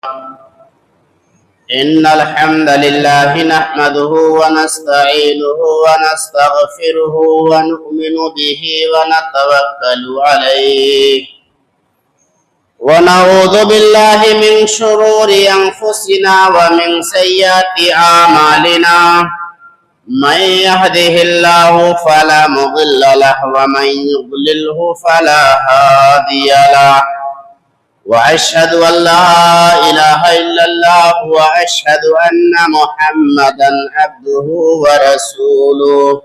إن الحمد لله نحمده ونستعينه ونستغفره ونؤمن به ونتوكل عليه ونعوذ بالله من شرور أنفسنا ومن سيئات أعمالنا من يهده الله فلا مضل له ومن يضلله فلا هادي له وأشهد أن لا إله إلا الله وأشهد أن محمدا عبده ورسوله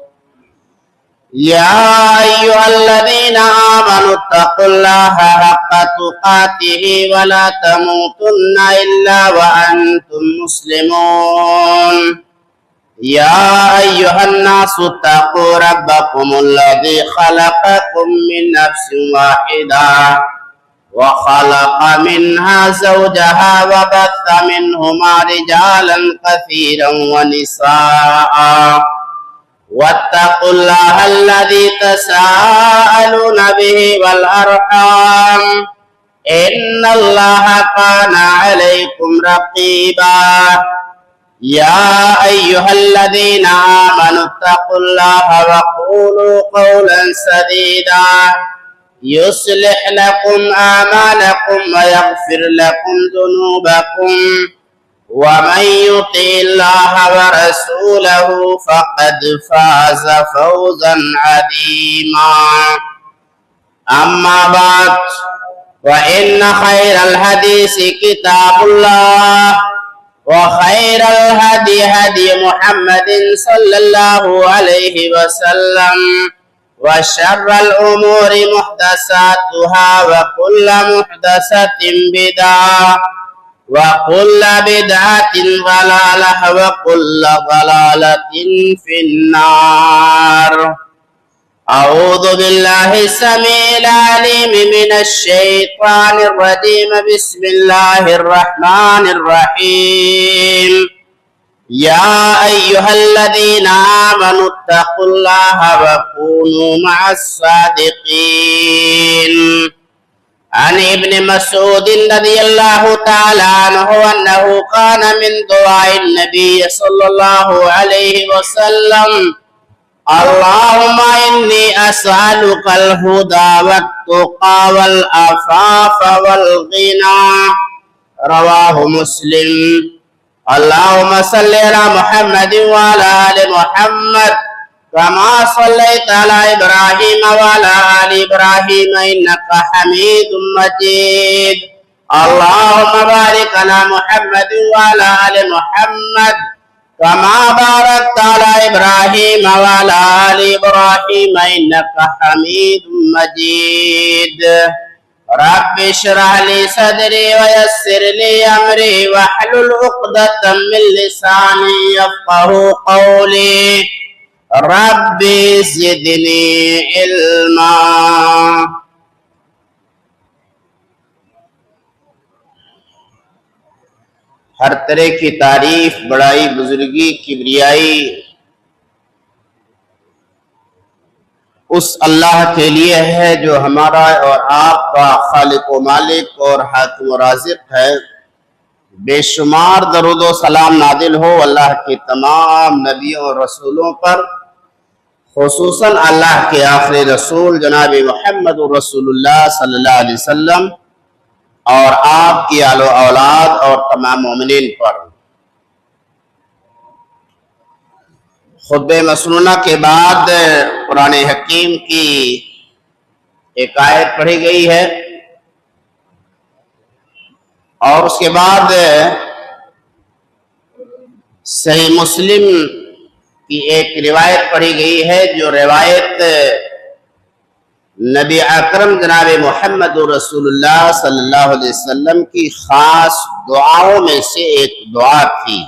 يا أيها الذين آمنوا اتقوا الله حق تقاته ولا تموتن إلا وأنتم مسلمون يا أيها الناس اتقوا ربكم الذي خلقكم من نفس واحدة وخلق منها زوجها وبث منهما رجالا كثيرا ونساء واتقوا الله الذي تساءلون به والأرحام إن الله كان عليكم رقيبا يا أيها الذين آمنوا اتقوا الله وقولوا قولا سديدا يصلح لكم أعمالكم ويغفر لكم ذنوبكم ومن يطع الله ورسوله فقد فاز فوزا عظيما أما بعد فإن خير الحديث كتاب الله وخير الهدي هدي محمد صلى الله عليه وسلم وشر الأمور محدثاتها وكل محدثة بدعة وكل بدعة ضلالة وكل ضلالة في النار. أعوذ بالله السميع العليم من الشيطان الرجيم. بسم الله الرحمن الرحيم. يا أيها الذين آمنوا اتقوا الله وكونوا مع الصادقين. عن ابن مسعود رضي الله تعالى عنه أنه كان من دعاء النبي صلى الله عليه وسلم اللهم إني أسألك الهدى والتقى والعفاف والغنى. رواه مسلم. اللهم صل على محمد وعلى آل محمد كما صليت على إبراهيم وعلى آل إبراهيم إنك حميد مجيد. اللهم بارك على محمد وعلى آل محمد كما باركت على إبراهيم وعلى آل إبراهيم إنك حميد مجيد. رب اشرح لي صدري ويسر لي أمري واحلل عقدة من لساني يفقهوا قولي. ربي زدني علما. ہر طرح کی تعریف، بڑائی، بزرگی، کبریائی اس اللہ کے لیے ہے جو ہمارا اور آپ کا خالق و مالک اور حاکم و رازق ہے. بے شمار درود و سلام نازل ہو اللہ کے تمام نبیوں اور رسولوں پر، خصوصاً اللہ کے آخری رسول جناب محمد رسول اللہ صلی اللہ علیہ وسلم اور آپ کی آل و اولاد اور تمام مومنین پر. خطبہ مسنونہ کے بعد قرآن حکیم کی ایک آیت پڑھی گئی ہے اور اس کے بعد صحیح مسلم کی ایک روایت پڑھی گئی ہے جو روایت نبی اکرم جناب محمد رسول اللہ صلی اللہ علیہ وسلم کی خاص دعاؤں میں سے ایک دعا تھی.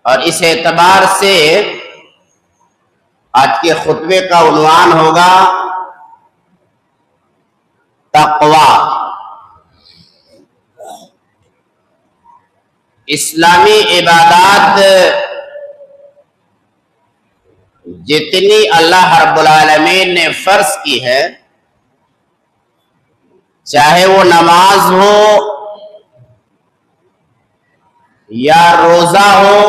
اور اس اعتبار سے آج کے خطبے کا عنوان ہوگا تقوی. اسلامی عبادات جتنی اللہ رب العالمین نے فرض کی ہے، چاہے وہ نماز ہو یا روزہ ہو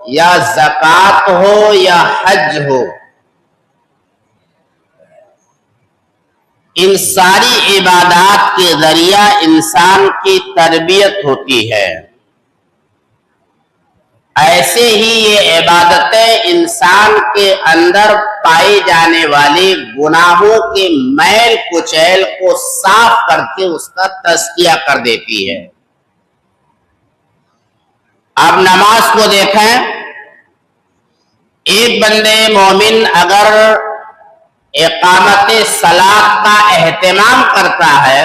یا زکوٰۃ ہو یا حج ہو، ان ساری عبادات کے ذریعہ انسان کی تربیت ہوتی ہے۔ ایسے ہی یہ عبادتیں انسان کے اندر پائی جانے والی گناہوں کے میل کچیل کو صاف کر کے اس کا تزکیہ کر دیتی ہے۔ اب نماز کو دیکھیں، ایک بندے مومن اگر اقامت صلاۃ کا اہتمام کرتا ہے،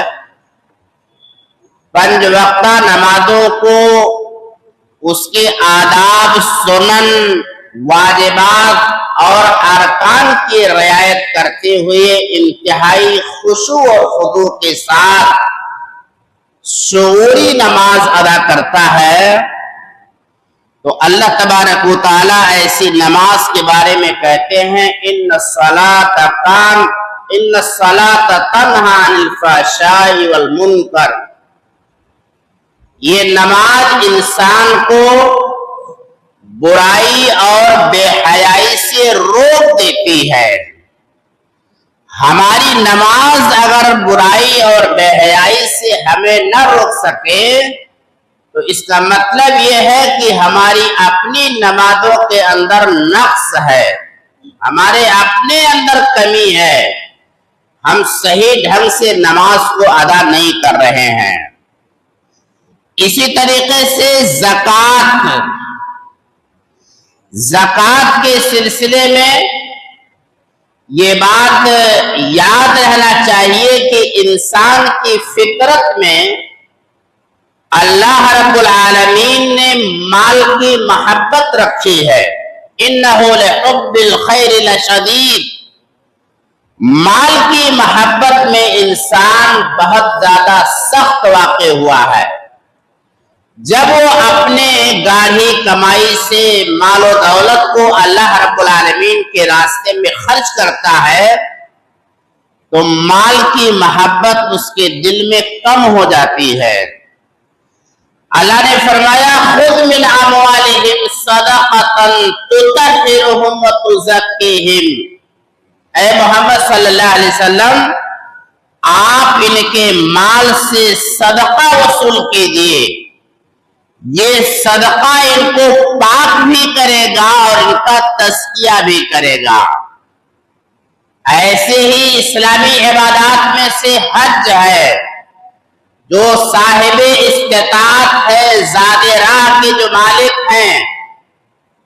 5 وقتہ نمازوں کو اس کے آداب، سنن، واجبات اور ارکان کی رعایت کرتے ہوئے انتہائی خشوع اور خضوع کے ساتھ شعوری نماز ادا کرتا ہے، تو اللہ تبارک و تعالیٰ ایسی نماز کے بارے میں کہتے ہیں ان الصلاۃ تنہی عن الفحشاء والمنکر، یہ نماز انسان کو برائی اور بے حیائی سے روک دیتی ہے۔ ہماری نماز اگر برائی اور بے حیائی سے ہمیں نہ روک سکے تو اس کا مطلب یہ ہے کہ ہماری اپنی نمازوں کے اندر نقص ہے، ہمارے اپنے اندر کمی ہے، ہم صحیح ڈھنگ سے نماز کو ادا نہیں کر رہے ہیں۔ اسی طریقے سے زکوٰۃ کے سلسلے میں یہ بات یاد رہنا چاہیے کہ انسان کی فطرت میں اللہ رب العالمین نے مال کی محبت رکھی ہے، اِنَّهُ لِحُبِّ الْخَيْرِ لَشَدِيدٌ، مال کی محبت میں انسان بہت زیادہ سخت واقع ہوا ہے۔ جب وہ اپنے گاڑھی کمائی سے مال و دولت کو اللہ رب العالمین کے راستے میں خرچ کرتا ہے تو مال کی محبت اس کے دل میں کم ہو جاتی ہے۔ اللہ نے فرمایا خذ من اموالہم صدقۃ تطہرہم وتزکیہم، اے محمد صلی اللہ علیہ وسلم آپ ان کے مال سے صدقہ وصول کیجئے، یہ صدقہ ان کو پاک بھی کرے گا اور ان کا تزکیہ بھی کرے گا۔ ایسے ہی اسلامی عبادات میں سے حج ہے، جو صاحب استطاعت ہے، زاد راہ کے جو مالک ہیں،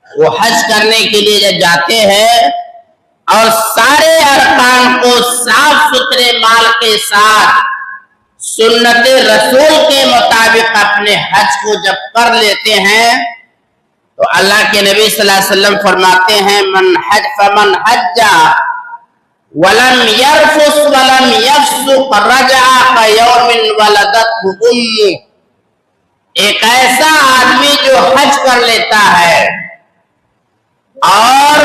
وہ حج کرنے کے لیے جب جاتے ہیں اور سارے ارکان کو صاف ستھرے مال کے ساتھ سنت رسول کے مطابق اپنے حج کو جب کر لیتے ہیں تو اللہ کے نبی صلی اللہ علیہ وسلم فرماتے ہیں فمن حج ولم يرفث ولم يفسق رجع كيوم ولدته امه، ایک ایسا آدمی جو حج کر لیتا ہے اور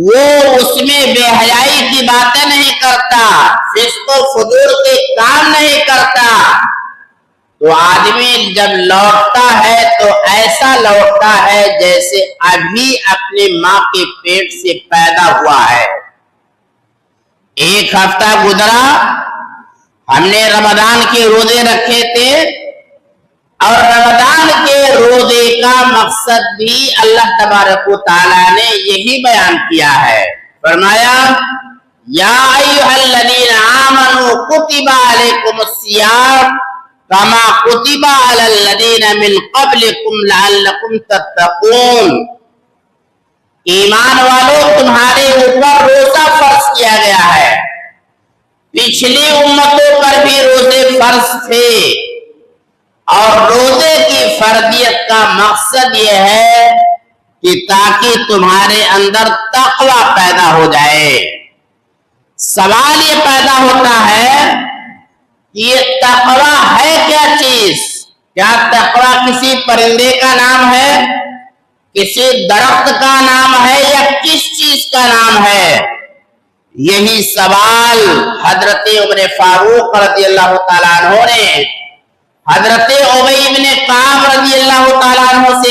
وہ اس میں بے حیائی کی باتیں نہیں کرتا، فسق و فجور کے کام نہیں کرتا، تو آدمی جب لوٹتا ہے تو ایسا لوٹتا ہے جیسے ابھی اپنی ماں کے پیٹ سے پیدا ہوا ہے۔ ایک ہفتہ گزرا، ہم نے رمضان کے روزے رکھے تھے اور رمضان کے روزے کا مقصد بھی اللہ تبارک و تعالیٰ نے یہی بیان کیا ہے۔ فرمایا یا ایھا الذین آمنوا کتب علیکم الصیام کما کتب علی الذین من قبلکم لعلکم تتقون، ایمان والو تمہارے اوپر روزہ فرض کیا گیا ہے، پچھلی امتوں پر بھی روزے فرض تھے، اور روزے کی فرضیت کا مقصد یہ ہے کہ تاکہ تمہارے اندر تقوی پیدا ہو جائے۔ سوال یہ پیدا ہوتا ہے کہ یہ تقوی ہے کیا چیز؟ کیا تقوی کسی پرندے کا نام ہے، کسی درخت کا نام ہے، یا کس چیز کا نام ہے؟ یہی سوال حضرت عمر فاروق رضی اللہ تعالیٰ عنہ نے حضرت ابی بن کعب رضی اللہ تعالیٰ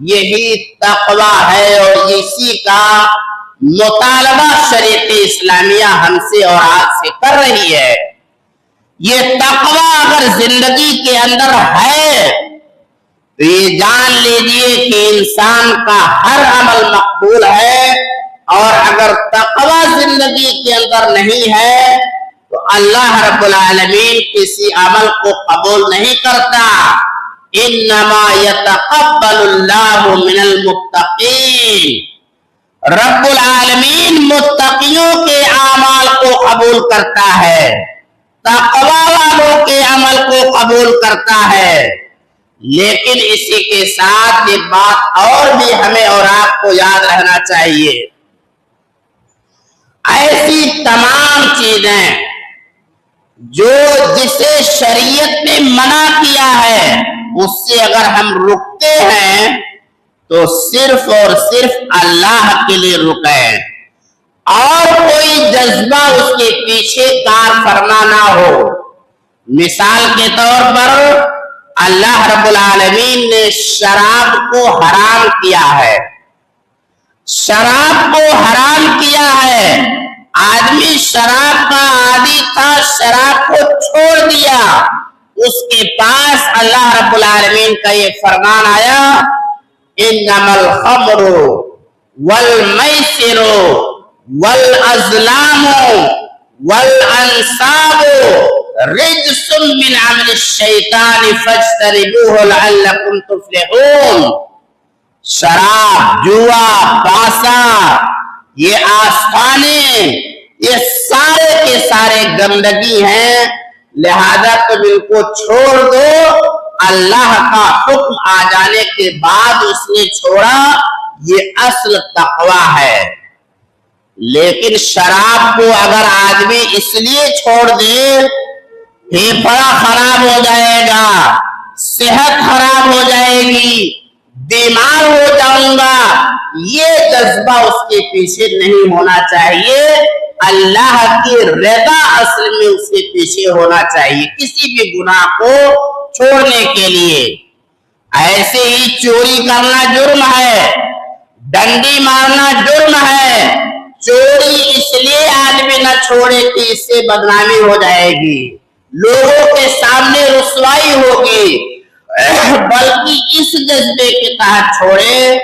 یہی تقوی ہے اور اسی کا مطالبہ شریعت اسلامیہ ہم سے اور آپ سے کر رہی ہے۔ یہ تقوی اگر زندگی کے اندر ہے تو یہ جان لیجئے کہ انسان کا ہر عمل مقبول ہے، اور اگر تقوی زندگی کے اندر نہیں ہے تو اللہ رب العالمین کسی عمل کو قبول نہیں کرتا۔ انما یتقبل اللہ من المتقین، رب العالمین متقیوں کے اعمال کو قبول کرتا ہے، تقوی والوں کے عمل کو قبول کرتا ہے۔ لیکن اسی کے ساتھ یہ بات اور بھی ہمیں اور آپ کو یاد رہنا چاہیے، ایسی تمام چیزیں جو جسے شریعت نے منع کیا ہے اس سے اگر ہم رکتے ہیں تو صرف اور صرف اللہ کے لیے رکیں، اور کوئی جذبہ اس کے پیچھے کار فرما نہ ہو۔ مثال کے طور پر اللہ رب العالمین نے شراب کو حرام کیا ہے، شراب کو حرام کیا ہے، آدمی شراب کا عادی تھا، شراب کو چھوڑ دیا، اس کے پاس اللہ رب العالمین کا یہ فرمان آیا، انما الخمر والمیسر والازلام والانصاب رجس من عمل الشیطان فاجتنبوه لعلکم تفلحون۔ شراب، جوا، پاسا، یہ آستانے، یہ سارے کے سارے گندگی ہیں، لہذا تم ان کو چھوڑ دو۔ اللہ کا حکم آ جانے کے بعد اس نے چھوڑا، یہ اصل تقوی ہے۔ لیکن شراب کو اگر آدمی اس لیے چھوڑ دے پھیپھڑا خراب ہو جائے گا، صحت خراب ہو جائے گی، بیمار ہو جاؤں گا، یہ جذبہ اس کے پیچھے نہیں ہونا چاہیے۔ اللہ کی رضا اصل میں اس کے پیچھے ہونا چاہیے کسی بھی گناہ کو چھوڑنے کے لیے۔ ایسے ہی چوری کرنا جرم ہے، ڈنڈی مارنا جرم ہے، چوری اس لیے آدمی نہ چھوڑے کہ اس سے بدنامی ہو جائے گی، لوگوں کے سامنے رسوائی ہوگی، بلکہ اس جذبے کے تحت چھوڑے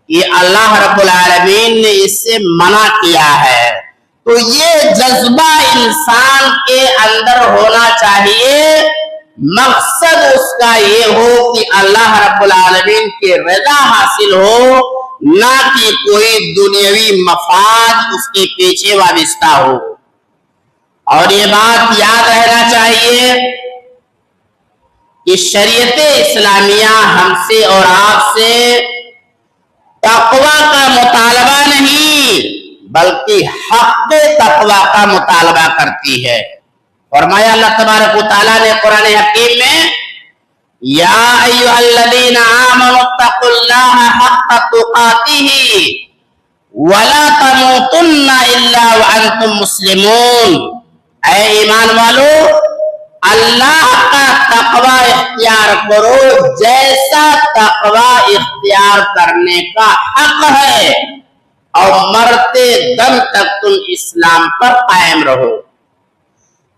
کہ اللہ رب العالمین نے اس سے منع کیا ہے۔ تو یہ جذبہ انسان کے اندر ہونا چاہیے، مقصد اس کا یہ ہو کہ اللہ رب العالمین کی رضا حاصل ہو، نہ کہ کوئی دنیاوی مفاد اس کے پیچھے وابستہ ہو۔ اور یہ بات یاد رہنا چاہیے کہ شریعت اسلامیہ ہم سے اور آپ سے تقوی کا مطالبہ نہیں بلکہ حق تقوی کا مطالبہ کرتی ہے۔ فرمایا اللہ تبارک و تعالیٰ نے قرآن حکیم میں، یا ایھا الذین آمنوا اتقوا اللہ حق تقاتہ ولا تموتن الا وانتم مسلمون۔ اے ایمان والو، اللہ کا تقوی اختیار کرو جیسا تقوی اختیار کرنے کا حق ہے، اور مرتے دم تک تم اسلام پر قائم رہو۔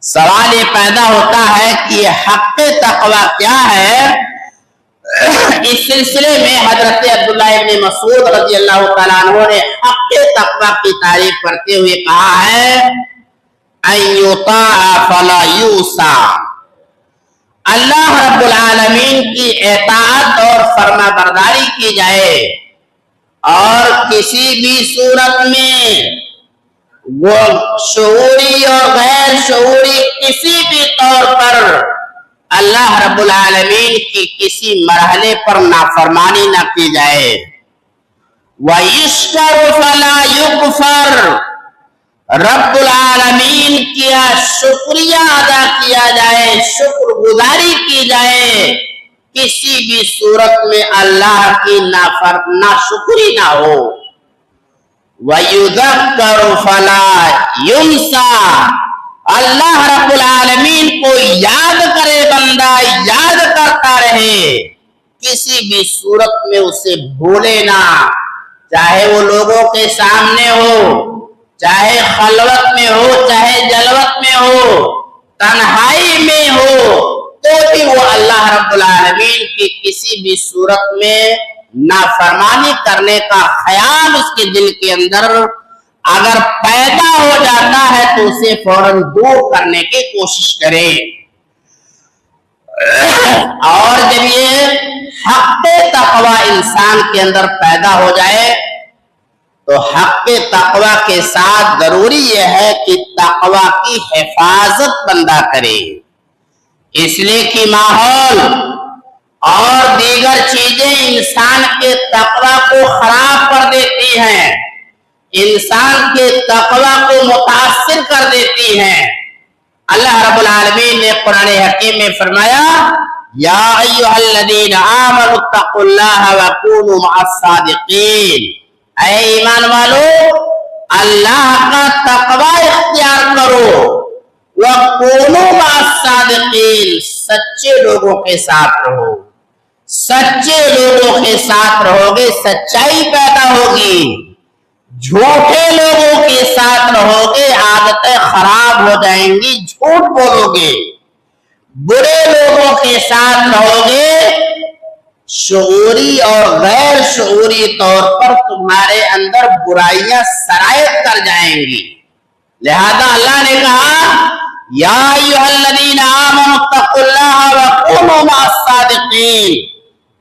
سوال یہ پیدا ہوتا ہے کہ یہ حق تقوی کیا ہے؟ اس سلسلے میں حضرت عبداللہ ابن مسعود رضی اللہ تعالیٰ عنہ نے حق تقوی کی تعریف کرتے ہوئے کہا ہے، ان یطاع فلا یوصى، اللہ رب العالمین کی اطاعت اور فرما برداری کی جائے، اور کسی بھی صورت میں وہ شعوری اور غیر شعوری کسی بھی طور پر اللہ رب العالمین کی کسی مرحلے پر نافرمانی نہ کی جائے۔ وَيُشْكَرُ فَلَا يُكْفَرُ، رب العالمین کا شکریہ ادا کیا جائے، شکر گزاری کی جائے، کسی بھی صورت میں اللہ کی ناشکری نہ ہو۔ وَيُذَكَّرُ فَلَا يُنْسَى، اللہ رب العالمین کو یاد کرے بندہ، یاد کرتا رہے، کسی بھی صورت میں اسے بھولے نہ، چاہے وہ لوگوں کے سامنے ہو، چاہے خلوت میں ہو، چاہے جلوت میں ہو، تنہائی میں ہو، تو بھی وہ اللہ رب العالمین کی کسی بھی صورت میں نافرمانی کرنے کا خیال اس کے دل کے اندر اگر پیدا ہو جاتا ہے تو اسے فوراً دور کرنے کی کوشش کرے۔ اور جب یہ حق تقوی انسان کے اندر پیدا ہو جائے تو حق تقوی کے ساتھ ضروری یہ ہے کہ تقوی کی حفاظت بندہ کرے، اس لیے کہ ماحول اور دیگر چیزیں انسان کے تقوی کو خراب کر دیتی ہیں، انسان کے تقوی کو متاثر کر دیتی ہیں۔ اللہ رب العالمین نے قرآن حکیم میں فرمایا یا ایھا الذین آمنوا اتقوا اللہ وکونوا مع الصادقین، اے ایمان والو اللہ کا تقوی اختیار کرو، وکونوا مع الصادقین، سچے لوگوں کے ساتھ رہو، سچے لوگوں کے ساتھ رہو گے سچائی پیدا ہوگی، جھوٹے لوگوں کے ساتھ رہو گے عادتیں خراب ہو جائیں گی، جھوٹ بولو گے، برے لوگوں کے ساتھ رہو گے شعوری اور غیر شعوری طور پر تمہارے اندر برائیاں سرایت کر جائیں گی۔ لہذا اللہ نے کہا یا ایھا الذین آمنوا اتقوا اللہ وکونوا مع الصادقین،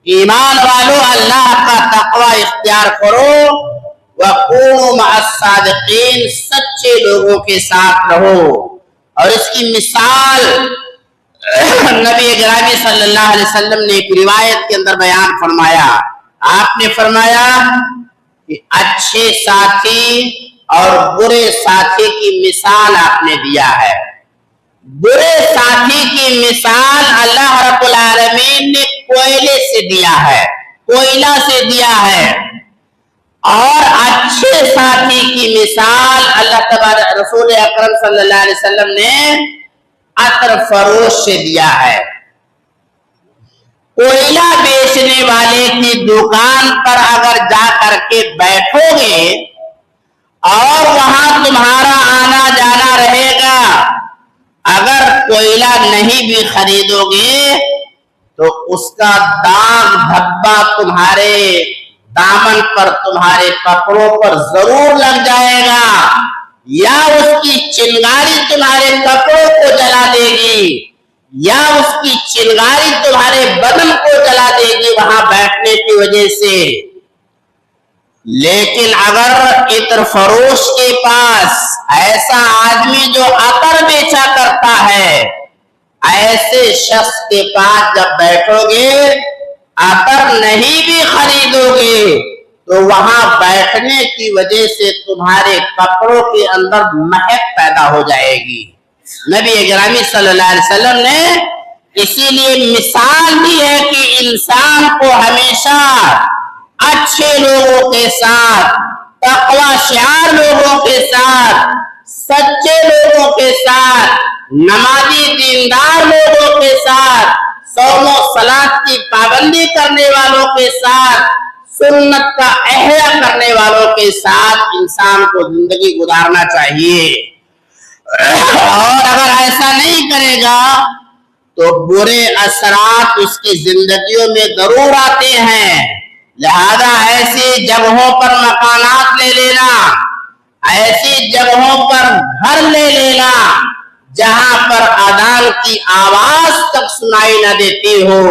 ایمان والو اللہ کا تقوی اختیار کرو، وَقُونُوا مَعَ الصَّادِقِينَ، سچے لوگوں کے ساتھ رہو۔ اور اس کی مثال نبی گرامی صلی اللہ علیہ وسلم نے ایک روایت کے اندر بیان فرمایا، آپ نے فرمایا کہ اچھے ساتھی اور برے ساتھی کی مثال آپ نے دیا ہے۔ برے ساتھی کی مثال اللہ رب العالمین نے کوئلے سے دیا ہے، کوئلہ سے دیا ہے، اور اچھے ساتھی کی مثال اللہ تبارک رسول اکرم صلی اللہ علیہ وسلم نے عطر فروش سے دیا ہے۔ کوئلہ بیچنے والے کی دکان پر اگر جا کر کے بیٹھو گے اور وہاں تمہارا آنا جانا رہے گا، اگر کوئلہ نہیں بھی خریدو گے تو اس کا داغ دھبا تمہارے دامن پر، تمہارے کپڑوں پر ضرور لگ جائے گا، یا اس کی چنگاری تمہارے کپڑوں کو جلا دے گی، یا اس کی چنگاری تمہارے بدن کو جلا دے گی وہاں بیٹھنے کی وجہ سے۔ لیکن اگر عطر فروش کے پاس ایسا آدمی جو عطر بیچا کرتا ہے، ایسے شخص کے پاس جب بیٹھو گے عطر نہیں بھی خریدو گے تو وہاں بیٹھنے کی وجہ سے تمہارے کپڑوں کے اندر مہک پیدا ہو جائے گی۔ نبی گرامی صلی اللہ علیہ وسلم نے اسی لیے مثال دی ہے کہ انسان کو ہمیشہ اچھے لوگوں کے ساتھ، تقوی شعار لوگوں کے ساتھ، سچے لوگوں کے ساتھ، نمازی دیندار لوگوں کے ساتھ، صوم و صلاۃ کی پابندی کرنے والوں کے ساتھ، سنت کا احیا کرنے والوں کے ساتھ انسان کو زندگی گزارنا چاہیے۔ اور اگر ایسا نہیں کرے گا تو برے اثرات اس کی زندگیوں میں ضرور آتے ہیں۔ لہذا ایسی جگہوں پر مکانات لے لینا، ایسی جگہوں پر گھر لے لینا جہاں پر اذان کی آواز تک سنائی نہ دیتی ہو،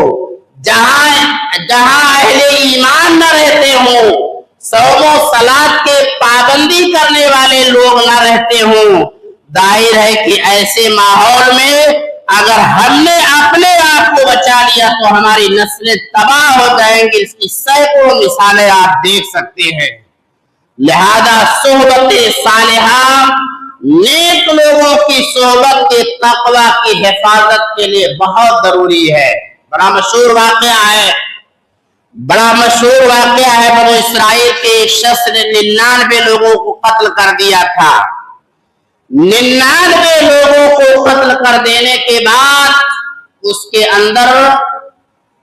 جہاں اہل ایمان نہ رہتے ہوں، صوم و صلاۃ کے پابندی کرنے والے لوگ نہ رہتے ہوں۔ ظاہر ہے کہ ایسے ماحول میں اگر ہم نے اپنے آپ کو بچا لیا تو ہماری نسلیں تباہ ہو جائیں گی۔ اس کی سینکڑوں مثالیں آپ دیکھ سکتے ہیں۔ لہذا صحبت صالحہ، نیک لوگوں کی صحبت کے تقوی کی حفاظت کے لیے بہت ضروری ہے۔ بڑا مشہور واقعہ ہے بنو اسرائیل کے ایک شخص نے 99 لوگوں کو قتل کر دیا تھا۔ 99 لوگوں کو قتل کر دینے کے بعد اس کے اندر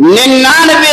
99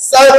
100